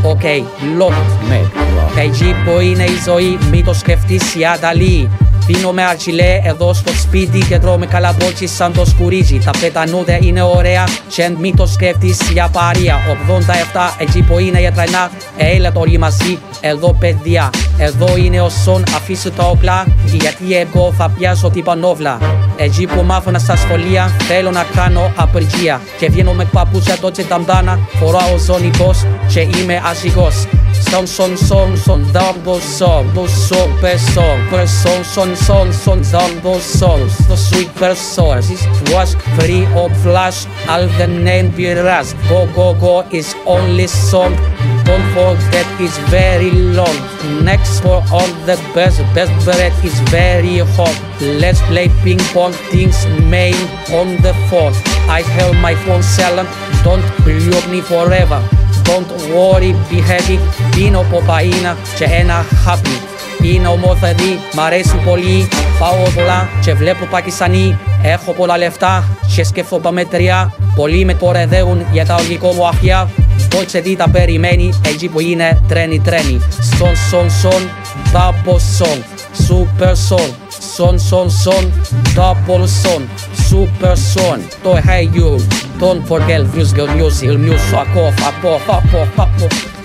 Οκ, locked. Εκεί που είναι η ζωή, μη το σκεφτείς η Ανταλή. Πίνω με αρτσιλέ εδώ στο σπίτι και τρώμε καλαμπότσι σαν το σκουρίζι. Τα πετανούδε είναι ωραία και μη το σκέφτεις για παρία. 87 εκεί που είναι η τρένα, έλα όλοι μαζί εδώ παιδιά. Εδώ είναι ο Σον, αφήστε τα όπλα γιατί εγώ θα πιάσω την πανόβλα. Εκεί που μάθαινα στα σχολεία θέλω να κάνω απεργία. Και βγαίνω με παπούτσια τότε ταμδάνα, φοράω ζωνικός και είμαι ασυγός. Son, double song, double songs. The sweet person was free of flash, all the name be ras. Go is only song. Don't forget it's very long. Next for all the best bread is very hot. Let's play ping pong, things main on the phone. I have my phone silent, don't block me forever. Don't worry, be happy. Πίνω κοκαίνη και ένα happy. Είναι ομόθερη, μ' αρέσει πολύ. Πάω πολλά και βλέπω Πακιστανί. Έχω πολλά λεφτά και σκέφτομαι παμετριά. Πολλοί με κορεδεύουν για τα ολικό μου αφιά. Δόξε τι τα περιμένει, εκεί που είναι τρένι. Son, double song, super song. Son, double song, super song. So hey you, don't forget, use your music, music, fuck off.